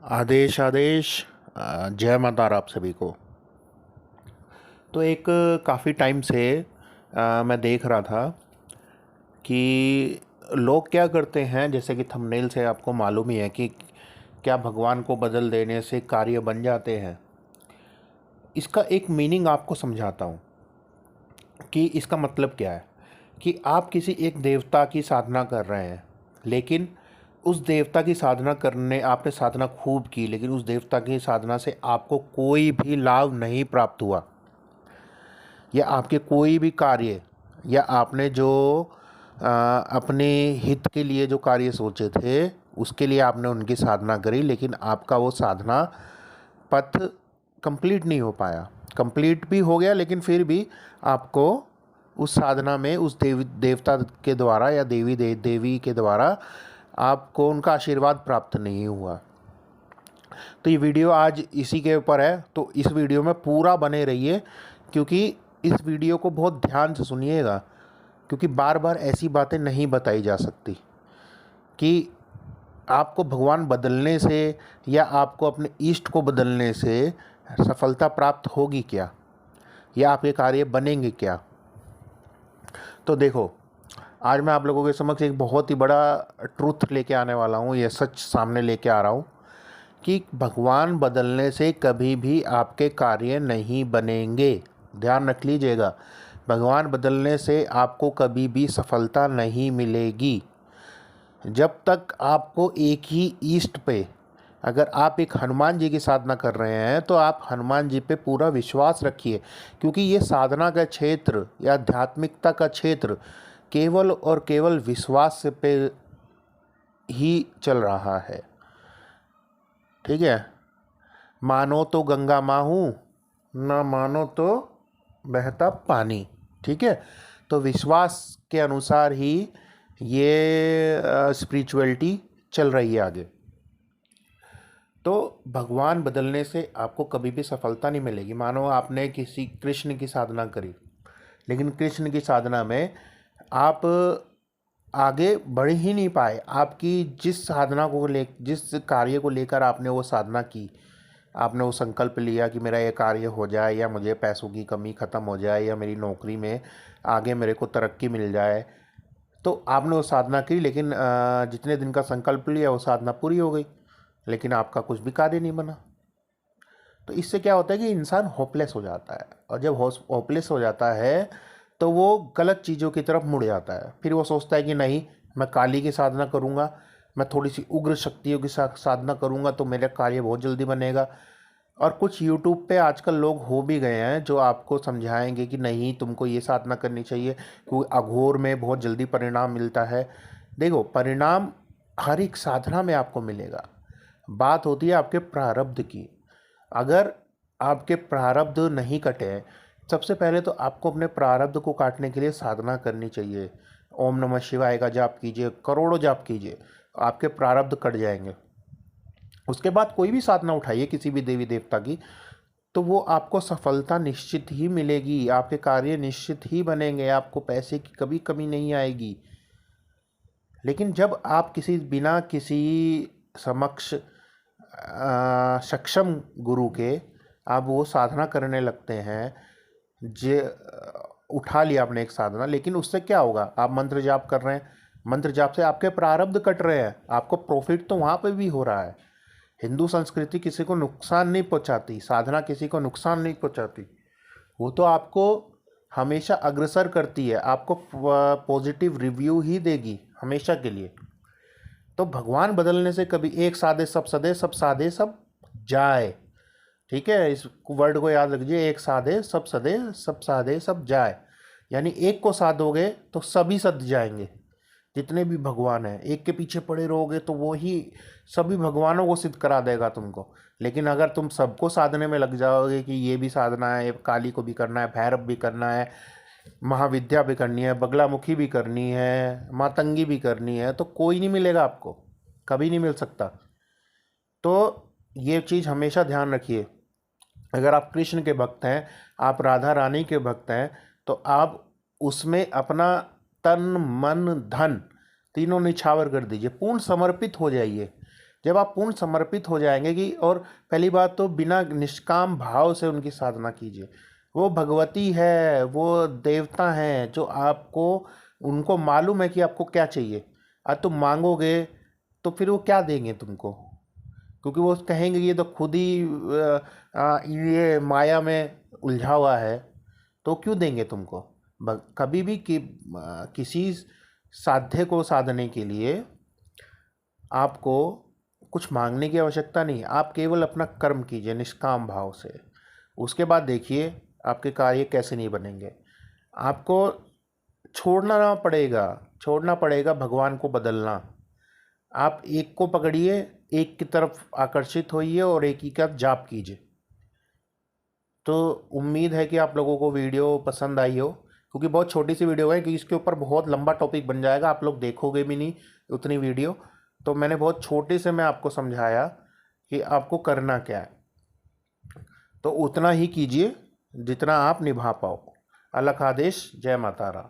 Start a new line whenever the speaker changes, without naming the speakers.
आदेश आदेश। जय माता आप सभी को। तो एक काफ़ी टाइम से मैं देख रहा था कि लोग क्या करते हैं, जैसे कि थंबनेल से आपको मालूम ही है कि क्या भगवान को बदल देने से कार्य बन जाते हैं। इसका एक मीनिंग आपको समझाता हूँ कि इसका मतलब क्या है। कि आप किसी एक देवता की साधना कर रहे हैं, लेकिन उस देवता की साधना करने आपने साधना खूब की, लेकिन उस देवता की साधना से आपको कोई भी लाभ नहीं प्राप्त हुआ, या आपके कोई भी कार्य, या आपने जो अपने हित के लिए जो कार्य सोचे थे उसके लिए आपने उनकी साधना करी, लेकिन आपका वो साधना पथ कंप्लीट नहीं हो पाया। कंप्लीट भी हो गया, लेकिन फिर भी आपको उस साधना में उस देवता के द्वारा या देवी के द्वारा आपको उनका आशीर्वाद प्राप्त नहीं हुआ। तो ये वीडियो आज इसी के ऊपर है, तो इस वीडियो में पूरा बने रहिए, क्योंकि इस वीडियो को बहुत ध्यान से सुनिएगा, क्योंकि बार बार ऐसी बातें नहीं बताई जा सकती कि आपको भगवान बदलने से या आपको अपने इष्ट को बदलने से सफलता प्राप्त होगी क्या, या आपके कार्य बनेंगे क्या। तो देखो, आज मैं आप लोगों के समक्ष एक बहुत ही बड़ा ट्रूथ लेके आने वाला हूँ, यह सच सामने लेके आ रहा हूँ कि भगवान बदलने से कभी भी आपके कार्य नहीं बनेंगे। ध्यान रख लीजिएगा, भगवान बदलने से आपको कभी भी सफलता नहीं मिलेगी। जब तक आपको एक ही ईष्ट पे, अगर आप एक हनुमान जी की साधना कर रहे हैं तो आप हनुमान जी पे पूरा विश्वास रखिए, क्योंकि ये साधना का क्षेत्र या आध्यात्मिकता का क्षेत्र केवल और केवल विश्वास पे ही चल रहा है। ठीक है, मानो तो गंगा माँ हूँ, ना मानो तो बहता पानी। ठीक है, तो विश्वास के अनुसार ही ये स्पिरिचुअलिटी चल रही है आगे। तो भगवान बदलने से आपको कभी भी सफलता नहीं मिलेगी। मानो आपने किसी कृष्ण की साधना करी, लेकिन कृष्ण की साधना में आप आगे बढ़ ही नहीं पाए। आपकी जिस साधना को जिस कार्य को लेकर आपने वो साधना की, आपने वो संकल्प लिया कि मेरा ये कार्य हो जाए, या मुझे पैसों की कमी ख़त्म हो जाए, या मेरी नौकरी में आगे मेरे को तरक्की मिल जाए, तो आपने वो साधना की, लेकिन जितने दिन का संकल्प लिया वो साधना पूरी हो गई, लेकिन आपका कुछ भी कार्य नहीं बना। तो इससे क्या होता है कि इंसान होपलेस हो जाता है, और जब होपलेस हो जाता है तो वो गलत चीज़ों की तरफ मुड़ जाता है। फिर वो सोचता है कि नहीं, मैं काली की साधना करूँगा, मैं थोड़ी सी उग्र शक्तियों की साधना करूँगा तो मेरा कार्य बहुत जल्दी बनेगा। और कुछ यूट्यूब पे आजकल लोग हो भी गए हैं जो आपको समझाएंगे कि नहीं, तुमको ये साधना करनी चाहिए, क्योंकि अघोर में बहुत जल्दी परिणाम मिलता है। देखो, परिणाम हर एक साधना में आपको मिलेगा। बात होती है आपके प्रारब्ध की। अगर आपके प्रारब्ध नहीं कटे, सबसे पहले तो आपको अपने प्रारब्ध को काटने के लिए साधना करनी चाहिए। ओम नमः शिवाय का जाप कीजिए, करोड़ों जाप कीजिए, आपके प्रारब्ध कट जाएंगे। उसके बाद कोई भी साधना उठाइए किसी भी देवी देवता की, तो वो आपको सफलता निश्चित ही मिलेगी, आपके कार्य निश्चित ही बनेंगे, आपको पैसे की कभी कमी नहीं आएगी। लेकिन जब आप बिना किसी समक्ष सक्षम गुरु के आप वो साधना करने लगते हैं, जे उठा लिया आपने एक साधना, लेकिन उससे क्या होगा, आप मंत्र जाप कर रहे हैं, मंत्र जाप से आपके प्रारब्ध कट रहे हैं, आपको प्रॉफिट तो वहाँ पे भी हो रहा है। हिंदू संस्कृति किसी को नुकसान नहीं पहुँचाती, साधना किसी को नुकसान नहीं पहुँचाती, वो तो आपको हमेशा अग्रसर करती है, आपको पॉजिटिव रिव्यू ही देगी हमेशा के लिए। तो भगवान बदलने से कभी एक साधे सब सदे, सब साधे सब जाए। ठीक है, इस वर्ड को याद रखिए, एक साधे सब सदे, सब साधे सब जाए। यानी एक को साधोगे तो सभी सद जाएंगे। जितने भी भगवान हैं, एक के पीछे पड़े रहोगे तो वो ही सभी भगवानों को सिद्ध करा देगा तुमको। लेकिन अगर तुम सबको साधने में लग जाओगे कि ये भी साधना है, काली को भी करना है, भैरव भी करना है, महाविद्या भी करनी है, बगलामुखी भी करनी है, मातंगी भी करनी है, तो कोई नहीं मिलेगा आपको, कभी नहीं मिल सकता। तो ये चीज़ हमेशा ध्यान रखिए। अगर आप कृष्ण के भक्त हैं, आप राधा रानी के भक्त हैं, तो आप उसमें अपना तन मन धन तीनों निछावर कर दीजिए, पूर्ण समर्पित हो जाइए। जब आप पूर्ण समर्पित हो जाएंगे कि, और पहली बात तो बिना निष्काम भाव से उनकी साधना कीजिए। वो भगवती है, वो देवता हैं जो आपको, उनको मालूम है कि आपको क्या चाहिए। आज तुम मांगोगे तो फिर वो क्या देंगे तुमको, क्योंकि वो कहेंगे ये तो खुद ही ये माया में उलझा हुआ है, तो क्यों देंगे तुमको। कभी भी किसी साध्य को साधने के लिए आपको कुछ मांगने की आवश्यकता नहीं। आप केवल अपना कर्म कीजिए निष्काम भाव से। उसके बाद देखिए आपके कार्य कैसे नहीं बनेंगे। आपको छोड़ना पड़ेगा भगवान को बदलना। आप एक को पकड़िए, एक की तरफ आकर्षित होइए और एक ही का जाप कीजिए। तो उम्मीद है कि आप लोगों को वीडियो पसंद आई हो, क्योंकि बहुत छोटी सी वीडियो है कि इसके ऊपर बहुत लंबा टॉपिक बन जाएगा, आप लोग देखोगे भी नहीं उतनी वीडियो। तो मैंने बहुत छोटे से मैं आपको समझाया कि आपको करना क्या है, तो उतना ही कीजिए जितना आप निभा पाओ। अलग आदेश। जय माता रा।